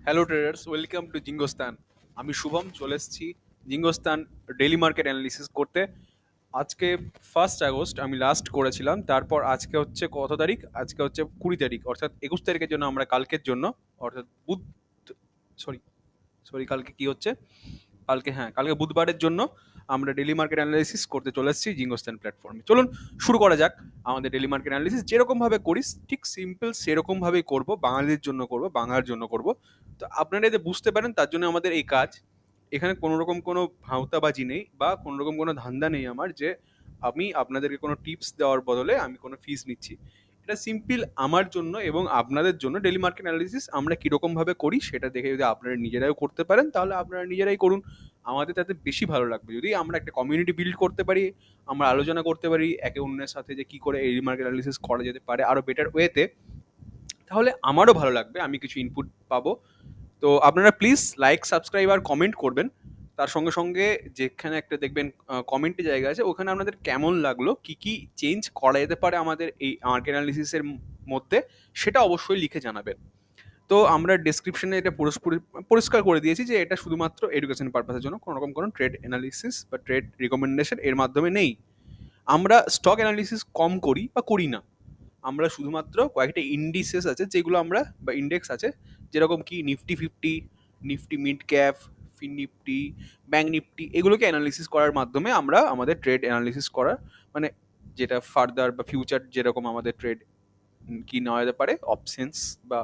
Hello traders, welcome to Jingostan. আমি শুভম চলে এসেছি জিঙ্গোস্তান ডেইলি মার্কেট অ্যানালিসিস করতে। আজকে 1 আগস্ট আমি লাস্ট করেছিলাম, তারপর আজকে হচ্ছে কত তারিখ? আজকে হচ্ছে 20 তারিখ, অর্থাৎ 21 তারিখের জন্য আমরা কালকের জন্য, অর্থাৎ সরি সরি কালকে কি হচ্ছে? কালকে বুধবারের জন্য আমরা ডেলি মার্কেট অ্যানালিসিস করতে চলে এসেছি জিঙ্গোস্তান প্ল্যাটফর্মে। চলুন শুরু করা যাক। আমাদের ডেলি মার্কেট অ্যানালিসিস যেরকম ভাবে করি, ঠিক সিম্পল সেরকম ভাবেই করব, বাঙালির জন্য করব, বাংলার জন্য করব। তো আপনারা এতে বুঝতে পারেন, তার জন্য আমাদের এই কাজ। এখানে কোনো রকম কোনো ভাঁওতাবাজি নেই বা কোনো রকম কোনো ধান্দা নেই আমার, যে আমি আপনাদেরকে কোনো টিপস দেওয়ার বদলে আমি কোনো ফিস নিচ্ছি। এটা সিম্পল আমার জন্য এবং আপনাদের জন্য। ডেলি মার্কেট অ্যানালিসিস আমরা কীরকমভাবে করি সেটা দেখে যদি আপনারা নিজেরাও করতে পারেন, তাহলে আপনারা নিজেরাই করুন। আমাদের তাতে বেশি ভালো লাগবে যদি আমরা একটা কমিউনিটি বিল্ড করতে পারি, আমরা আলোচনা করতে পারি একে অন্যের সাথে যে কী করে এই মার্কেট অ্যানালিসিস করা যেতে পারে আরও বেটার ওয়েতে। তাহলে আমারও ভালো লাগবে, আমি কিছু ইনপুট পাবো। তো আপনারা প্লিজ লাইক, সাবস্ক্রাইব আর কমেন্ট করবেন। তার সঙ্গে সঙ্গে যেখানে একটা দেখবেন কমেন্টের জায়গা আছে, ওখানে আপনাদের কেমন লাগলো, কি কি চেঞ্জ করা যেতে পারে আমাদের এই মার্কেট অ্যানালিসিসের মধ্যে, সেটা অবশ্যই লিখে জানাবেন। তো আমরা ডেসক্রিপশনে এটা পরিষ্কার করে দিয়েছি যে এটা শুধুমাত্র এডুকেশন পারপাসের জন্য, কোনো রকম কোনো ট্রেড অ্যানালিসিস বা ট্রেড রিকমেন্ডেশন এর মাধ্যমে নেই। আমরা স্টক অ্যানালিসিস কম করি বা করি না। আমরা শুধুমাত্র কয়েকটা ইন্ডিসেস আছে যেগুলো আমরা, বা ইন্ডেক্স আছে, যেরকম কি নিফটি 50, নিফটি মিড ক্যাপ, ফিন নিফটি, ব্যাঙ্ক নিফটি, এগুলোকে অ্যানালিসিস করার মাধ্যমে আমরা আমাদের ট্রেড অ্যানালিসিস করার, মানে যেটা ফার্দার বা ফিউচার যেরকম আমাদের ট্রেড কি নেওয়া যেতে পারে, অপশনস বা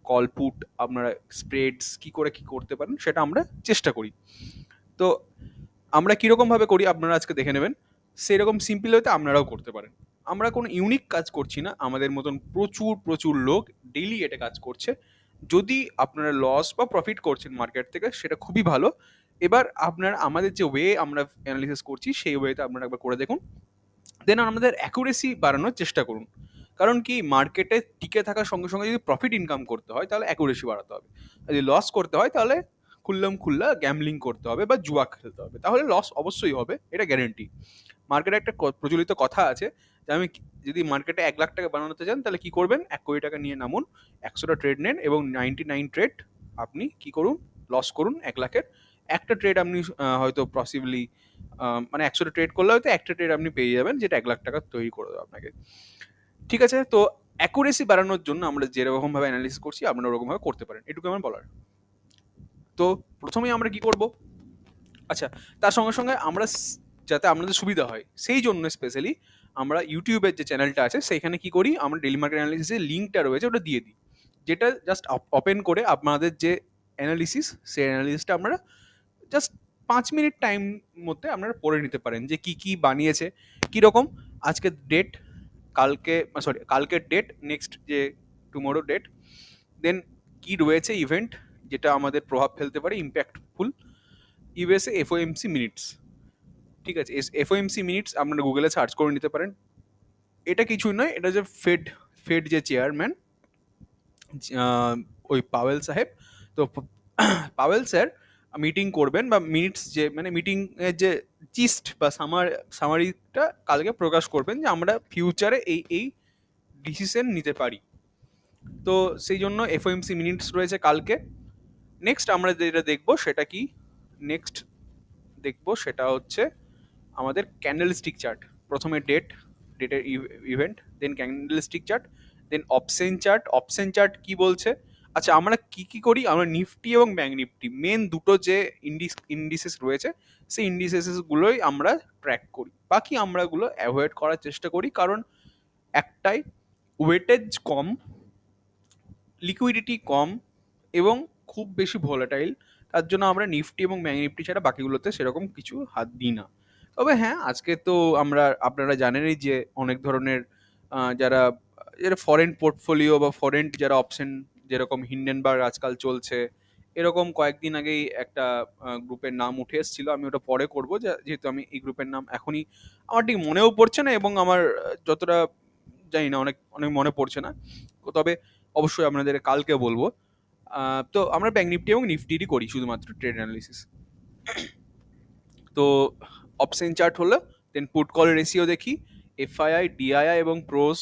কল পুট, আপনারা স্প্রেডস কি করে কি করতে পারেন সেটা আমরা চেষ্টা করি। তো আমরা কীরকমভাবে করি আপনারা আজকে দেখে নেবেন। সেরকম সিম্পল হয়তো আপনারাও করতে পারেন। আমরা কোনো ইউনিক কাজ করছি না, আমাদের মতন প্রচুর প্রচুর লোক ডেইলি এটা কাজ করছে। যদি আপনারা লস বা প্রফিট করছেন মার্কেট থেকে, সেটা খুবই ভালো। এবার আপনারা আমাদের যে ওয়ে আমরা অ্যানালিসিস করছি সেই ওয়েতে আপনারা একবার করে দেখুন, দেন আমাদের অ্যাকুরেসি বাড়ানোর চেষ্টা করুন। কারণ কি, মার্কেটে টিকে থাকার সঙ্গে সঙ্গে যদি প্রফিট ইনকাম করতে হয় তাহলে অ্যাকুরেসি বাড়াতে হবে। যদি লস করতে হয় তাহলে খুল্লা গ্যামলিং করতে হবে বা জুয়া খেলতে হবে, তাহলে লস অবশ্যই হবে, এটা গ্যারেন্টি। মার্কেটে একটা প্রচলিত কথা আছে যে যদি মার্কেটে 1 লাখ টাকা বানাতে চান তাহলে কি করবেন, 1 কোটি টাকা নিয়ে নামুন, 100টা ট্রেড নেন এবং 99 ট্রেড আপনি কি করুন, লস করুন 1 লাখের। একটা ট্রেড আপনি হয়তো পসিবলি, মানে 100টা ট্রেড করলে হয়তো একটা ট্রেড আপনি পেয়ে যাবেন যেটা 1 লাখ টাকা তৈরি করে দেবে আপনাকে। ঠিক আছে? তো অ্যাকুরেসি বাড়ানোর জন্য আমরা যেরকমভাবে অ্যানালিসিস করছি আপনারা ওরকমভাবে করতে পারেন, এটুকু আমার বলার। তো প্রথমেই আমরা কি করব? আচ্ছা, তার সঙ্গে সঙ্গে আমরা যাতে আপনাদের সুবিধা হয় সেই জন্য স্পেশালি আমরা ইউটিউবের যে চ্যানেলটা আছে সেইখানে কি করি, আমরা ডেলি মার্কেট অ্যানালিসিসের লিঙ্কটা রয়েছে ওটা দিয়ে দিই, যেটা জাস্ট ওপেন করে আপনাদের যে অ্যানালিসিস, সেই অ্যানালিসিসটা আপনারা জাস্ট 5 মিনিট টাইম মধ্যে আপনারা পড়ে নিতে পারেন যে কি কি বানিয়েছে, কীরকম আজকের ডেট, কালকের ডেট, নেক্সট যে টুমোরো ডেট, দেন কি রয়েছে ইভেন্ট যেটা আমাদের প্রভাব ফেলতে পারে, ইম্প্যাক্টফুল। ইউএসএ এফওএমসি মিনিটস, ঠিক আছে? এফওএমসি মিনিটস আপনারা গুগলে সার্চ করে নিতে পারেন। এটা কিছুই নয়, এটা যে ফেড ফেড যে চেয়ারম্যান, ওই পাওয়েল সাহেব, তো পাওয়েল স্যার মিটিং করবেন বা মিনিটস, যে মানে মিটিংয়ের যে জিস্ট বা সামারিটা কালকে প্রকাশ করবেন যে আমরা ফিউচারে এই এই ডিসিশন নিতে পারি। তো সেই জন্য এফওএমসি মিনিটস রয়েছে কালকে। নেক্সট আমরা যেটা দেখবো সেটা কি, নেক্সট দেখবো সেটা হচ্ছে আমাদের ক্যান্ডেলস্টিক চার্ট। প্রথমে ডেটের ইভেন্ট, দেন candlestick chart, then option chart কি বলছে। আচ্ছা, আমরা কি কি করি, আমরা নিফটি এবং ব্যাঙ্ক নিফটি, মেন দুটো যে ইন্ডিসেস রয়েছে, সেই ইন্ডিসেসগুলোই আমরা ট্র্যাক করি। বাকি আমরাগুলো অ্যাভয়েড করার চেষ্টা করি, কারণ একটাই, ওয়েটেজ কম, লিকুইডিটি কম এবং খুব বেশি ভোলাটাইল। তার জন্য আমরা নিফটি এবং ব্যাঙ্ক নিফটি ছাড়া বাকিগুলোতে সেরকম কিছু হাত দিই না। তবে হ্যাঁ, আজকে তো আপনারা জানেনই যে অনেক ধরনের যারা যারা ফরেন পোর্টফোলিও বা ফরেন যারা অপশন, যেরকম হিন্ডেনবার্গ আজকাল চলছে, এরকম কয়েকদিন আগেই একটা গ্রুপের নাম উঠে এসেছিল। আমি ওটা পরে করবো, যেহেতু আমি এই গ্রুপের নাম এখনই আমার ঠিক মনেও পড়ছে না, এবং আমার যতটা জানি না, অনেক অনেক মনে পড়ছে না। তবে অবশ্যই আপনাদের কালকে বলবো। তো আমরা ব্যাঙ্ক নিফটি এবং নিফটিরই করি শুধুমাত্র ট্রেড অ্যানালিসিস। তো অপশন চার্ট হলো, দেন পুট কল রেশিও দেখি, এফআইআই, ডিআইআই এবং প্রোস,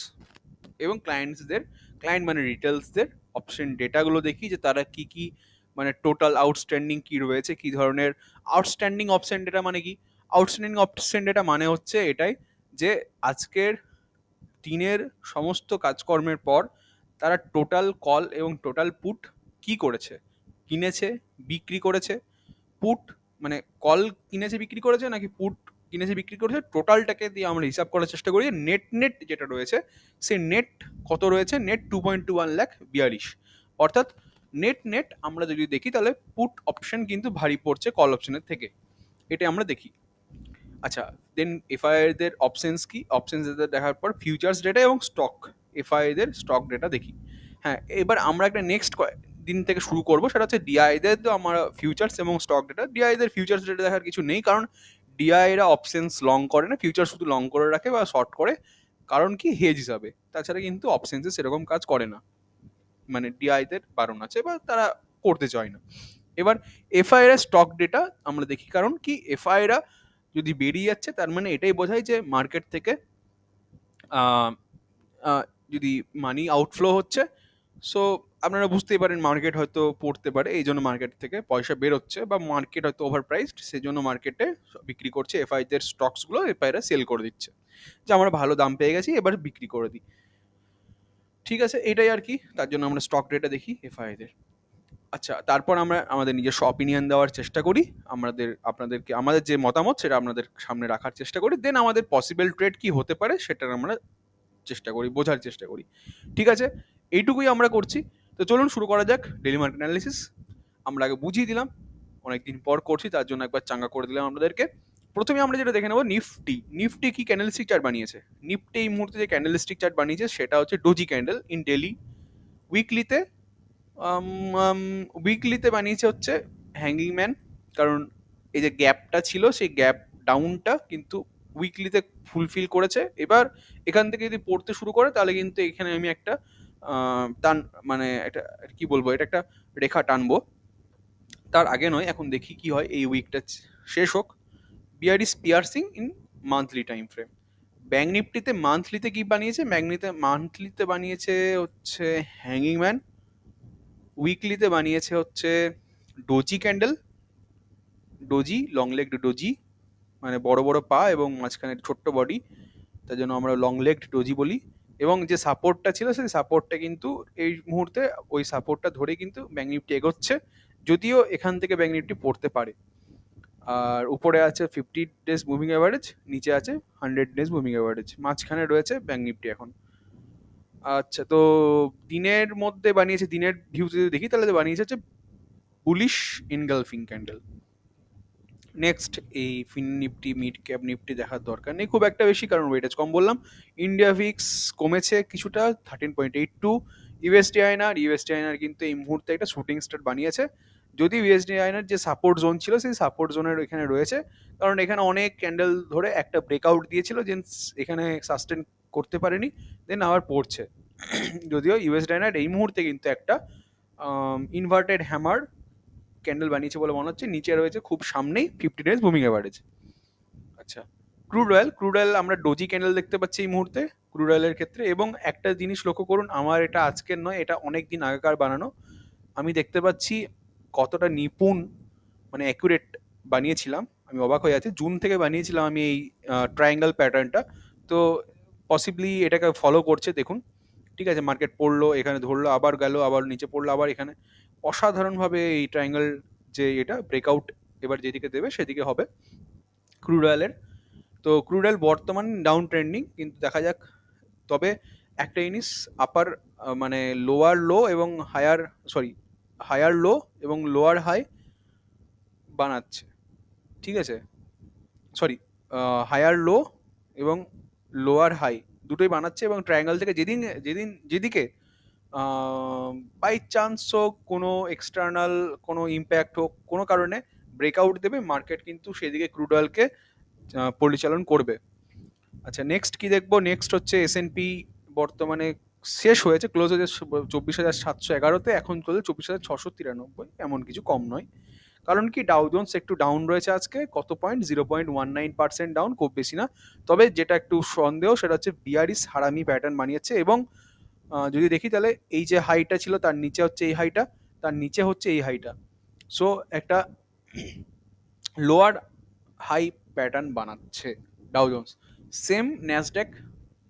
এবং ক্লায়েন্ট মানে রিটেলসদের অপশন ডেটাগুলো দেখি যে তারা কি কি মানে টোটাল আউটস্ট্যান্ডিং কি রয়েছে, কি ধরনের আউটস্ট্যান্ডিং অপশন ডেটা মানে কি, আউটস্ট্যান্ডিং অপশন ডেটা মানে হচ্ছে এটাই যে আজকের দিনের সমস্ত কাজকর্মের পর তারা টোটাল কল এবং টোটাল পুট কি করেছে, কিনেছে, বিক্রি করেছে, পুট মানে কল কিনেছে বিক্রি করেছে নাকি পুট কিনেছে বিক্রি করেছে, টোটালটাকে দিয়ে আমরা হিসাব করার চেষ্টা করি। নেট নেট যেটা রয়েছে সেই নেট কত রয়েছে, নেট 2.21 লাখ 42, অর্থাৎ নেট নেট আমরা যদি দেখি তাহলে পুট অপশন কিন্তু ভারী পড়ছে কল অপশনের থেকে, এটা আমরা দেখি। আচ্ছা, দেন এফআইআই দের অপশনস কি, অপশনস দেখার পর ফিউচার্স ডেটা এবং স্টক, এফআইআই দের স্টক ডেটা দেখি। হ্যাঁ, এবার আমরা একটা নেক্সট দিন থেকে শুরু করব, সেটা হচ্ছে ডিআই দের। তো আমরা ফিউচার্স এবং স্টক ডেটা, ডিআই দের ফিউচার্স ডেটা দেখার কিছু নেই, কারণ ডিআইরা অপশনস লং করে না, ফিউচার শুধু লং করে রাখে বা শর্ট করে, কারণ কি হেজ হিসাবে, তাছাড়া কিন্তু অপশনসে সেরকম কাজ করে না, মানে ডিআই দের বারণ আছে বা তারা করতে চায় না। এবার এফআইআর এর স্টক ডেটা আমরা দেখি, কারণ কি এফআইআর যদি বেরিয়ে যাচ্ছে তার মানে এটাই বোঝায় যে মার্কেট থেকে আহ, আহ, যদি মানি আউটফ্লো হচ্ছে, সো আপনারা বুঝতেই পারেন মার্কেট হয়তো পড়তে পারে, এই জন্য মার্কেট থেকে পয়সা বেরোচ্ছে, বা মার্কেট হয়তো ওভার প্রাইসড, সেই জন্য মার্কেটে বিক্রি করছে এফআইদের স্টকসগুলো, এফআইরা সেল করে দিচ্ছে যে আমরা ভালো দাম পেয়ে গেছি এবার বিক্রি করে দিই। ঠিক আছে, এটাই আর কি, তার জন্য আমরা স্টক ডেটা দেখি এফআইদের। আচ্ছা, তারপর আমরা আমাদের নিজস্ব অপিনিয়ন দেওয়ার চেষ্টা করি, আপনাদেরকে আমাদের যে মতামত সেটা আপনাদের সামনে রাখার চেষ্টা করি, দেন আমাদের পসিবল ট্রেড কি হতে পারে সেটার আমরা চেষ্টা করি, বোঝার চেষ্টা করি। ঠিক আছে, এইটুকুই আমরা করছি। তো চলুন শুরু করা যাক ডেলি মার্কেট অ্যানালিসিস। আমরা আগে বুঝিয়ে দিলাম, অনেকদিন পর করছি তার জন্য একবার চাঙ্গা করে দিলাম আপনাদেরকে। প্রথমে আমরা যেটা দেখে নেবো নিফটি, নিফটি কি ক্যান্ডেলস্টিক চার্ট বানিয়েছে। নিফটি এই মুহূর্তে যে ক্যান্ডেলস্টিক চার্ট বানিয়েছে সেটা হচ্ছে ডোজি ক্যান্ডেল ইন ডেলি। উইকলিতে উইকলিতে বানিয়েছে হচ্ছে হ্যাঙ্গিং ম্যান, কারণ এই যে গ্যাপটা ছিল সেই গ্যাপ ডাউনটা কিন্তু উইকলিতে ফুলফিল করেছে। এবার এখান থেকে যদি পড়তে শুরু করে তাহলে কিন্তু এখানে আমি একটা টান মানে এটা কি বলবো, এটা একটা রেখা টানবো। তার আগে নয়, এখন দেখি কি হয়, এই উইকটা শেষ হোক। Bear is piercing in monthly time frame. Bank নিফটিতে মান্থলিতে কি বানিয়েছে, মান্থলিতে বানিয়েছে হচ্ছে হ্যাঙ্গিং ম্যান, উইকলিতে বানিয়েছে হচ্ছে doji candle, doji long legged doji, মানে বড় বড় পা এবং মাঝখানে ছোট্ট বডি, তার জন্য আমরা লং লেগড ডোজি বলি। এবং যে সাপোর্টটা ছিল সেই সাপোর্টটা কিন্তু এই মুহূর্তে ওই সাপোর্টটা ধরে কিন্তু ব্যাঙ্ক নিফটি এগোচ্ছে, যদিও এখান থেকে ব্যাঙ্ক নিফটি পড়তে পারে। আর উপরে আছে 50 ডেজ মুভিং অ্যাভারেজ, নিচে আছে 100 ডেজ মুভিং অ্যাভারেজ, মাঝখানে রয়েছে ব্যাঙ্ক নিফটি এখন। আচ্ছা, তো দিনের মধ্যে বানিয়েছে, দিনের ভিউ যদি দেখি তাহলে বানিয়েছে হচ্ছে বুলিশ ইনগালফিং ক্যান্ডেল। নেক্সট এই ফিন নিফটি, মিড ক্যাপ নিফটি দেখার দরকার নেই খুব একটা বেশি, কারণ ওয়েটেজ কম বললাম। ইন্ডিয়া ভিক্স কমেছে কিছুটা 13.82। ইউএসডি আইনার কিন্তু এই মুহূর্তে একটা শুটিং স্টার বানিয়েছে, যদি ইউএসডি আইনার যে সাপোর্ট জোন ছিল সেই সাপোর্ট জোনের এখানে রয়েছে, কারণ এখানে অনেক ক্যান্ডেল ধরে একটা ব্রেকআউট দিয়েছিল যে এখানে সাস্টেন করতে পারেনি, দেন আবার পড়ছে। যদিও ইউএসডি আইনার এই মুহূর্তে কিন্তু একটা ইনভার্টেড হ্যামার ক্যান্ডেল বানিয়েছে বলে মনে হচ্ছে, নিচে রয়েছে খুব সামনেই 50 ডেজ মুভিং অ্যাভারেজ। আচ্ছা, ক্রুড অয়েল আমরা ডোজি ক্যান্ডেল দেখতে পাচ্ছি এই মুহূর্তে ক্রুড অয়েলের ক্ষেত্রে। এবং একটা জিনিস লক্ষ্য করুন, আমার এটা আজকের নয়, এটা অনেক দিন আগেকার বানানো, আমি দেখতে পাচ্ছি কতটা নিপুণ মানে অ্যাকুরেট বানিয়েছিলাম, আমি অবাক হয়ে যাচ্ছি। জুন থেকে বানিয়েছিলাম আমি এই ট্রায়াঙ্গেল প্যাটার্নটা, তো পসিবলি এটাকে ফলো করছে দেখুন। ঠিক আছে, মার্কেট পড়লো, এখানে ধরলো, আবার গেল, আবার নিচে পড়লো, আবার এখানে অসাধারণভাবে এই ট্রায়াঙ্গেল যে এটা ব্রেকআউট এবার যেদিকে দেবে সেদিকে হবে ক্রুড অয়েলের। তো ক্রুড অয়েল বর্তমান ডাউন ট্রেন্ডিং, কিন্তু দেখা যাক। তবে একটা জিনিস, আপার মানে লোয়ার লো এবং হায়ার লো এবং লোয়ার হাই বানাচ্ছে। ঠিক আছে, সরি, হায়ার লো এবং লোয়ার হাই দুটোই বানাচ্ছে, এবং ট্রায়াঙ্গেল থেকে যেদিকে বাই চান্স হোক, কোনো এক্সটার্নাল কোনো ইম্প্যাক্ট হোক, কোনো কারণে ব্রেকআউট দেবে, মার্কেট কিন্তু সেদিকে ক্রুড অয়েলকে পরিচালন করবে। আচ্ছা, নেক্সট কি দেখবো, নেক্সট হচ্ছে এসএনপি বর্তমানে শেষ হয়েছে, ক্লোজ হয়েছে 24,711-তে, এখন চলছে 24,693, এমন কিছু কম নয়। কারণ কি ডাউ জোন্স একটু ডাউন রয়েছে আজকে, কত পয়েন্ট, 0.19% ডাউন, খুব বেশি না। তবে যেটা একটু সন্দেহ সেটা হচ্ছে বিয়ারিস হারামি প্যাটার্ন বানিয়েছে, এবং যদি দেখি তাহলে এই যে হাইটা ছিল তার নিচে হচ্ছে এই হাইটা, তার নিচে হচ্ছে এই হাইটা। সো একটা লোয়ার হাই প্যাটার্ন বানাচ্ছে ডাউ জোন্স। সেম ন্যাসড্যাক,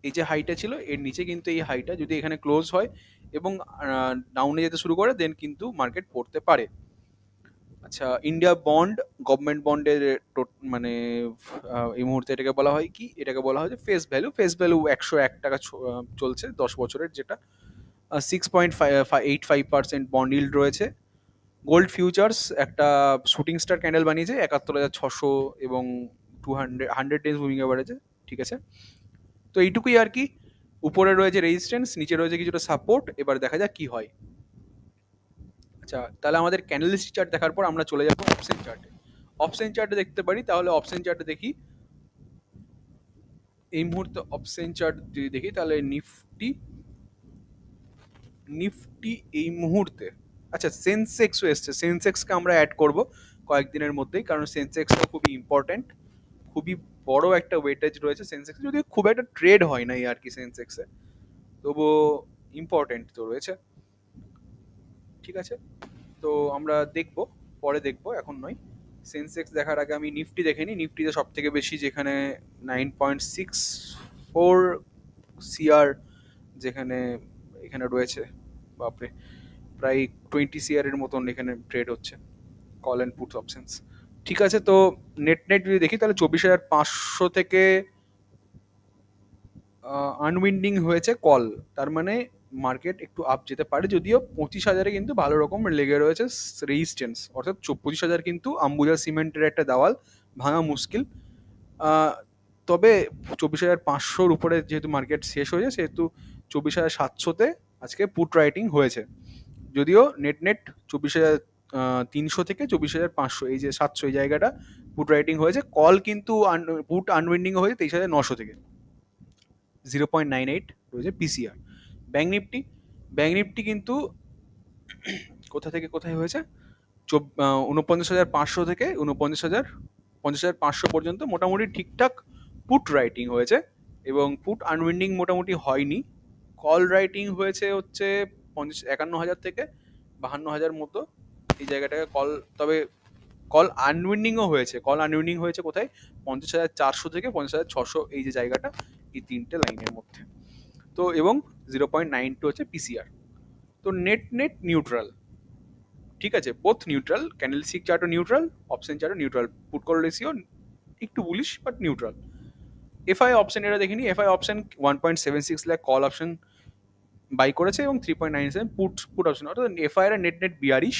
এই যে হাইটা ছিল এর নিচে কিন্তু এই হাইটা যদি এখানে ক্লোজ হয় এবং ডাউনে যেতে শুরু করে দেন কিন্তু মার্কেট পড়তে পারে। আচ্ছা, ইন্ডিয়া বন্ড, গভর্নমেন্ট বন্ডের মানে এই মুহূর্তে এটাকে বলা হয় কি, এটাকে বলা হয় যে ফেস ভ্যালু। ফেস ভ্যালু 101 টাকা চলছে 10 বছরের, যেটা 6.85% বন্ড ইল্ড রয়েছে। গোল্ড ফিউচার্স একটা শুটিং স্টার ক্যান্ডেল বানিয়েছে 71,600 এবং 100 ডেজ মুভিং অ্যাভারেজে। ঠিক আছে, তো এইটুকুই আর কি। উপরে রয়েছে রেজিস্ট্যান্স, নিচে রয়েছে কিছুটা সাপোর্ট, এবার দেখা যাক কি হয়। আচ্ছা, তাহলে আমাদের ক্যান্ডেলস্টিক চার্ট দেখার পর আমরা চলে যাবো অপশন চার্টে। অপশন চার্টে দেখতে পারি, তাহলে অপশন চার্টে দেখি এই মুহূর্তে অপশন চার্ট যদি দেখি তাহলে নিফটি, নিফটি এই মুহূর্তে, আচ্ছা সেন্সেক্সও এসছে, সেন্সেক্সকে আমরা অ্যাড করব কয়েকদিনের মধ্যেই, কারণ সেন্সেক্সটা খুবই ইম্পর্ট্যান্ট, খুবই বড় একটা ওয়েটেজ রয়েছে সেন্সেক্সে, যদি খুব একটা ট্রেড হয় না আর কি সেন্সেক্সে, তবুও ইম্পর্টেন্ট তো রয়েছে। ঠিক আছে, তো আমরা দেখব, পরে দেখব, এখন নয়। সেন্সেক্স দেখার আগে আমি নিফটি দেখে নিই। নিফটিতে সব থেকে বেশি, যেখানে 9.64 সিআর যেখানে এখানে রয়েছে, বাপরে প্রায় 20 সিআর এর মতন এখানে ট্রেড হচ্ছে কল অ্যান্ড পুটস অপশনস। ঠিক আছে, তো নেট নেট যদি দেখি তাহলে 24,500 থেকে আনউইন্ডিং হয়েছে কল, তার মানে মার্কেট একটু আপ যেতে পারে, যদিও 25,000-এ কিন্তু ভালো রকম লেগে রয়েছে রেজিস্ট্যান্স, অর্থাৎ 25,000 কিন্তু আম্বুজা সিমেন্টের একটা দেওয়াল, ভাঙা মুশকিল। আহ, তবে 24,500-র উপরে যেহেতু মার্কেট শেষ হয়েছে, সেহেতু 24,700-তে আজকে পুট রাইটিং হয়েছে, যদিও নেট নেট 24,300 থেকে 24,500, এই যে 700 এই জায়গাটা পুট রাইটিং হয়েছে। কল কিন্তু পুট আনউইন্ডিং হয়েছে 23,900 থেকে, 0.98 রয়েছে PCR. Bank Nifty, bank Nifty কিন্তু কোথা থেকে কোথায় হয়েছে, 49,500 থেকে 50,500 পর্যন্ত মোটামুটি ঠিকঠাক পুট রাইটিং হয়েছে, এবং পুট আনউইন্ডিং মোটামুটি হয়নি। কল রাইটিং হয়েছে হচ্ছে 51,000 থেকে 52,000 মতো এই জায়গাটাকে কল, তবে কল আনউইন্ডিংও হয়েছে, কল আনউইন্ডিং হয়েছে কোথায়, 50,400 থেকে 50,600 এই যে জায়গাটা, এই তিনটে লাইনের মধ্যে। তো এবং 0.92 হচ্ছে পিসিআর। তো নেট নেট নিউট্রাল, ঠিক আছে, বোথ নিউট্রাল, ক্যান্ডেলস্টিক চার্টও নিউট্রাল, অপশন চার্টও নিউট্রাল, পুট কল রেশিও একটু bullish but neutral. FI option এটা দেখিনি, FI option 1.76 lakh call option buy করেছে এবং 3.97 পুট পুট অপশন, অর্থাৎ এফআই এর নেট নেট 42,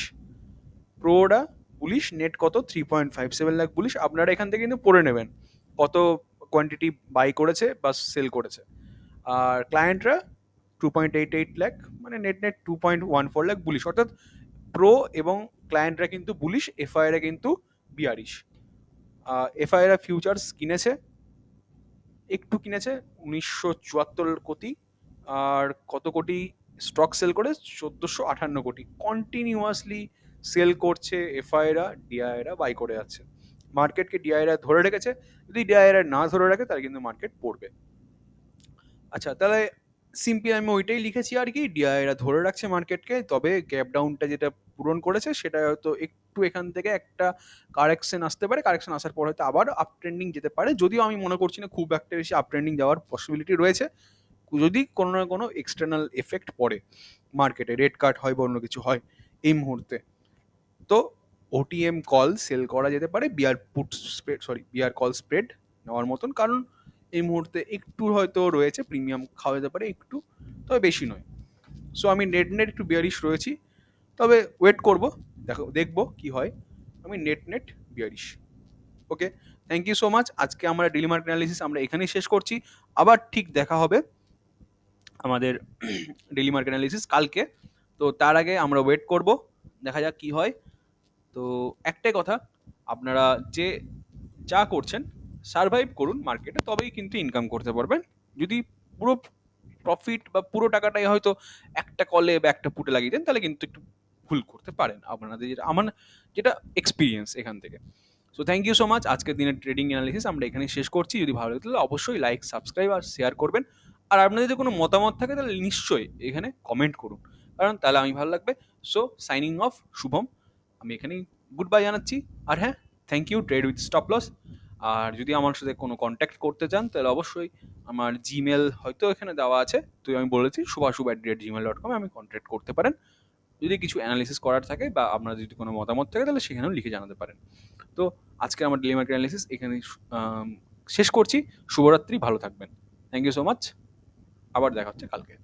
প্রোটা বুলিশ, নেট কত 3.57 লাখ বুলিশ। আপনারা এখান থেকে কিন্তু পড়ে নেবেন কত কোয়ান্টিটি বাই করেছে বা সেল করেছে। আর ক্লায়েন্টরা 2.88 লাখ, মানে নেট নেট 2.14 লাখ বুলিশ, অর্থাৎ প্রো এবং ক্লায়েন্টরা কিন্তু বুলিশ, এফআইআরা কিন্তু বিয়ারিশ। এফআইআরা ফিউচার্স কিনেছে, একটু কিনেছে 1974 কোটি, আর কত কোটি স্টক সেল করে 1458 কোটি, কন্টিনিউয়াসলি সেল করছে এফআইআরা, ডিআইআরা বাই করে যাচ্ছে, মার্কেটকে ডিআইআরা ধরে রেখেছে, যদি ডিআইআরা না ধরে রাখে তাহলে কিন্তু মার্কেট পড়বে। আচ্ছা, তাহলে সিম্পলি আমি ওইটাই লিখেছি আর কি, ডিআইরা ধরে রাখছে মার্কেটকে, তবে গ্যাপ ডাউনটা যেটা পূরণ করেছে সেটা হয়তো একটু এখান থেকে একটা কারেকশন আসতে পারে, কারেকশন আসার পর হয়তো আবার আপ ট্রেন্ডিং যেতে পারে, যদিও আমি মনে করছি না খুব একটা বেশি আপ ট্রেন্ডিং যাওয়ার পসিবিলিটি রয়েছে, যদি কোনো না কোনো এক্সটার্নাল এফেক্ট পড়ে মার্কেটে, রেড কার্ড হয় বা অন্য কিছু হয় এই মুহূর্তে, তো ওটিএম কল সেল করা যেতে পারে, বিয়ার পুট স্প্রেড, সরি বিয়ার কল স্প্রেড নেওয়ার মতন, কারণ এই মুহূর্তে একটু হয়তো রয়েছে প্রিমিয়াম খাওয়া যেতে পারে একটু, তবে বেশি নয়। সো আমি নেট নেট একটু বিয়ারিশ রয়েছি, তবে ওয়েট করব, দেখবো কি হয়। আমি net net bearish. Okay, thank you so much. আজকে আমরা ডেলি মার্কেট অ্যানালিসিস আমরা এখানেই শেষ করছি, আবার ঠিক দেখা হবে আমাদের ডেলি মার্কেট অ্যানালিসিস কালকে। তো তার আগে আমরা ওয়েট করব, দেখা যাক কি হয়। তো একটাই কথা, আপনারা যে যা করছেন সারভাইভ করুন মার্কেটে, তবেই কিন্তু ইনকাম করতে পারবেন। যদি পুরো প্রফিট বা পুরো টাকাটাই হয়তো একটা কলে বা একটা পুটে লাগিয়ে দেন, তাহলে কিন্তু একটু ভুল করতে পারেন আপনাদের, যেটা আমার যেটা এক্সপিরিয়েন্স এখান থেকে। So thank you so much. আজকের দিনের ট্রেডিং অ্যানালিসিস আমরা এখানেই শেষ করছি। যদি ভালো লাগে তাহলে অবশ্যই লাইক, সাবস্ক্রাইব আর শেয়ার করবেন। আর আপনার যদি কোনো মতামত থাকে তাহলে নিশ্চয়ই এখানে কমেন্ট করুন, কারণ তাহলে আমি ভালো লাগবে। So signing off, Shubham. আমি এখানেই গুড বাই জানাচ্ছি। আর হ্যাঁ, thank you trade with stop loss. আর যদি আমার সাথে কোনো কন্ট্যাক্ট করতে চান তাহলে অবশ্যই আমার জিমেল হয়তো এখানে দেওয়া আছে, তো আমি বলেছি শুভাশুভ@gmail.com আমি কন্ট্যাক্ট করতে পারেন। যদি কিছু অ্যানালিসিস করার থাকে বা আপনার যদি কোনো মতামত থাকে তাহলে সেখানেও লিখে জানাতে পারেন। তো আজকে আমার ডেলি মার্কেট অ্যানালিসিস এখানেই শেষ করছি। শুভরাত্রি, ভালো থাকবেন। Thank you so much. আবার দেখা হচ্ছে কালকে।